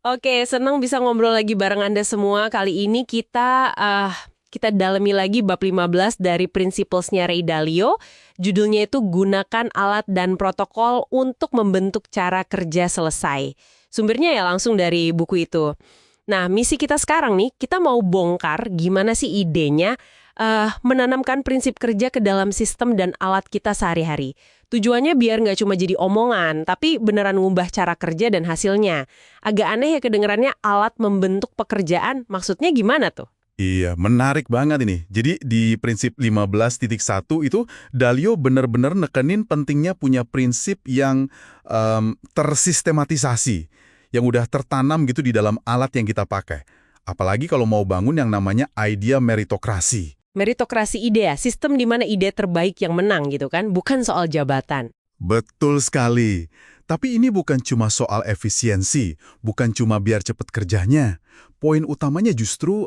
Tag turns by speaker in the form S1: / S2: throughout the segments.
S1: Oke, senang bisa ngobrol lagi bareng Anda semua. Kali ini kita dalami lagi bab 15 dari Principles-nya Ray Dalio. Judulnya itu Gunakan Alat dan Protokol untuk Membentuk Cara Kerja Selesai. Sumbernya ya langsung dari buku itu. Nah, misi kita sekarang nih, kita mau bongkar gimana sih idenya menanamkan prinsip kerja ke dalam sistem dan alat kita sehari-hari. Tujuannya biar nggak cuma jadi omongan, tapi beneran ngubah cara kerja dan hasilnya. Agak aneh ya kedengerannya alat membentuk pekerjaan, maksudnya gimana tuh?
S2: Iya, menarik banget ini. Jadi di prinsip 15.1 itu, Dalio benar-benar nekenin pentingnya punya prinsip yang tersistematisasi, yang udah tertanam gitu di dalam alat yang kita pakai. Apalagi kalau mau bangun yang namanya idea meritokrasi.
S1: Meritokrasi ide ya, sistem di mana ide terbaik yang menang gitu kan, bukan soal jabatan.
S2: Betul sekali. Tapi ini bukan cuma soal efisiensi, bukan cuma biar cepat kerjanya. Poin utamanya justru,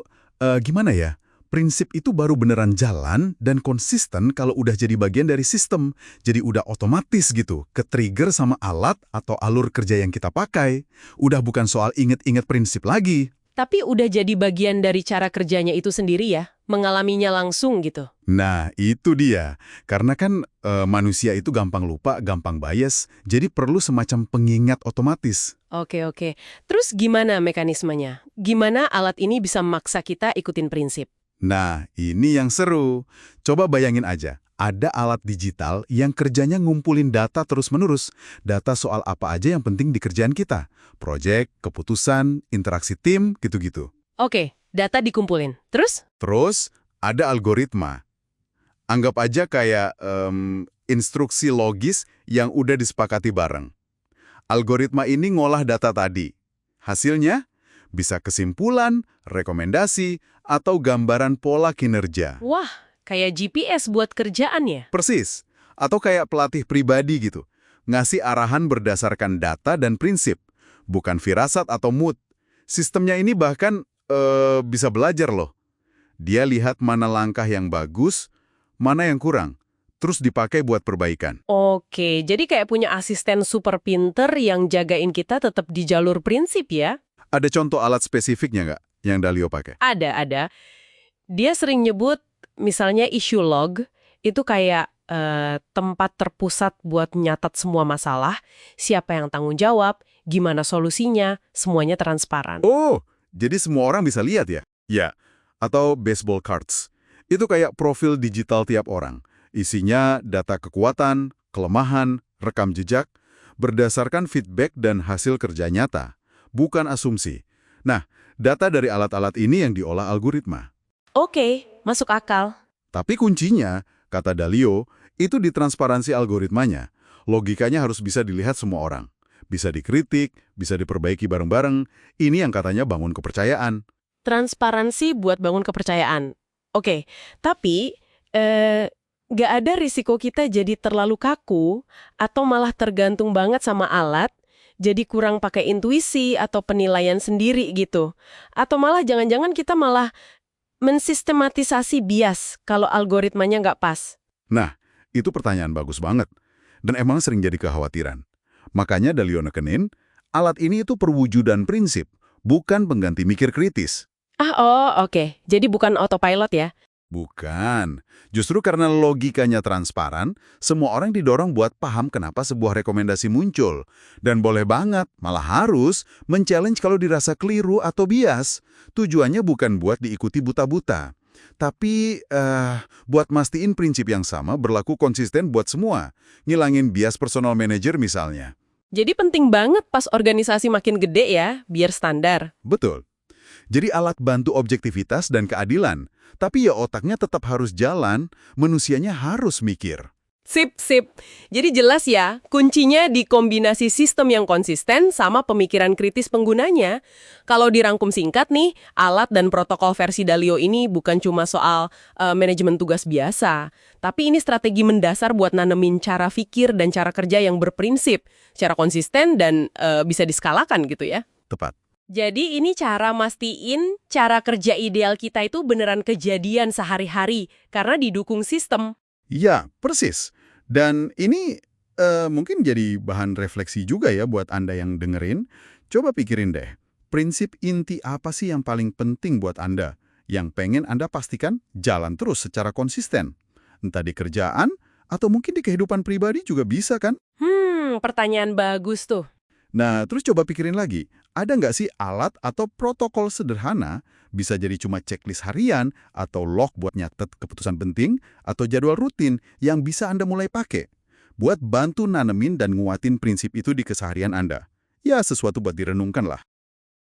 S2: gimana ya? Prinsip itu baru beneran jalan dan konsisten kalau udah jadi bagian dari sistem. Jadi udah otomatis gitu, ke-trigger sama alat atau alur kerja yang kita pakai. Udah bukan soal inget-inget prinsip lagi.
S1: Tapi udah jadi bagian dari cara kerjanya itu sendiri ya, mengalaminya langsung gitu.
S2: Nah, itu dia. Karena kan manusia itu gampang lupa, gampang bias, jadi perlu semacam pengingat otomatis.
S1: Oke, oke. Terus gimana mekanismenya? Gimana alat ini bisa memaksa kita ikutin prinsip?
S2: Nah, ini yang seru. Coba bayangin aja, ada alat digital yang kerjanya ngumpulin data terus-menerus. Data soal apa aja yang penting di kerjaan kita. Projek, keputusan, interaksi tim, gitu-gitu.
S1: Oke, data dikumpulin. Terus?
S2: Terus, ada algoritma. Anggap aja kayak instruksi logis yang udah disepakati bareng. Algoritma ini ngolah data tadi. Hasilnya bisa kesimpulan, rekomendasi, atau gambaran pola kinerja.
S1: Wah, kayak GPS buat kerjaan ya?
S2: Persis. Atau kayak pelatih pribadi gitu. Ngasih arahan berdasarkan data dan prinsip. Bukan firasat atau mood. Sistemnya ini bahkan bisa belajar loh. Dia lihat mana langkah yang bagus, mana yang kurang. Terus dipakai buat perbaikan.
S1: Oke, jadi kayak punya asisten super pinter yang jagain kita tetap di jalur prinsip ya?
S2: Ada contoh alat spesifiknya nggak yang Dalio pakai?
S1: Ada. Dia sering nyebut misalnya issue log, itu kayak tempat terpusat buat nyatat semua masalah, siapa yang tanggung jawab, gimana solusinya, semuanya transparan.
S2: Oh, jadi semua orang bisa lihat ya? Ya, atau baseball cards. Itu kayak profil digital tiap orang. Isinya data kekuatan, kelemahan, rekam jejak, berdasarkan feedback dan hasil kerja nyata, bukan asumsi. Nah, data dari alat-alat ini yang diolah algoritma.
S1: Oke, masuk akal.
S2: Tapi kuncinya, kata Dalio, itu di transparansi algoritmanya. Logikanya harus bisa dilihat semua orang. Bisa dikritik, bisa diperbaiki bareng-bareng. Ini yang katanya bangun kepercayaan.
S1: Transparansi buat bangun kepercayaan. Oke, tapi nggak ada risiko kita jadi terlalu kaku atau malah tergantung banget sama alat, jadi kurang pakai intuisi atau penilaian sendiri gitu. Atau malah jangan-jangan kita malah mensistematisasi bias kalau algoritmanya nggak pas.
S2: Nah, itu pertanyaan bagus banget. Dan emang sering jadi kekhawatiran. Makanya Dalio nekenin, alat ini itu perwujudan prinsip, bukan pengganti mikir kritis.
S1: Oke. Jadi bukan autopilot ya?
S2: Bukan. Justru karena logikanya transparan, semua orang didorong buat paham kenapa sebuah rekomendasi muncul. Dan boleh banget, malah harus, men-challenge kalau dirasa keliru atau bias. Tujuannya bukan buat diikuti buta-buta. Tapi, buat mastiin prinsip yang sama berlaku konsisten buat semua. Ngilangin bias personal manager misalnya.
S1: Jadi penting banget pas organisasi makin gede ya, biar standar.
S2: Betul. Jadi alat bantu objektivitas dan keadilan. Tapi ya otaknya tetap harus jalan, manusianya harus mikir.
S1: Sip. Jadi jelas ya, kuncinya di kombinasi sistem yang konsisten sama pemikiran kritis penggunanya. Kalau dirangkum singkat nih, alat dan protokol versi Dalio ini bukan cuma soal manajemen tugas biasa, tapi ini strategi mendasar buat nanemin cara pikir dan cara kerja yang berprinsip, secara konsisten dan bisa diskalakan gitu ya.
S2: Tepat.
S1: Jadi ini cara mastiin cara kerja ideal kita itu beneran kejadian sehari-hari karena didukung sistem.
S2: Ya, persis. Dan ini mungkin jadi bahan refleksi juga ya buat Anda yang dengerin. Coba pikirin deh, prinsip inti apa sih yang paling penting buat Anda? Yang pengen Anda pastikan jalan terus secara konsisten. Entah di kerjaan, atau mungkin di kehidupan pribadi juga bisa kan?
S1: Pertanyaan bagus tuh.
S2: Nah, terus coba pikirin lagi, ada nggak sih alat atau protokol sederhana, bisa jadi cuma checklist harian, atau log buat nyatet keputusan penting, atau jadwal rutin yang bisa Anda mulai pakai, buat bantu nanemin dan nguatin prinsip itu di keseharian Anda. Ya, sesuatu buat direnungkan lah.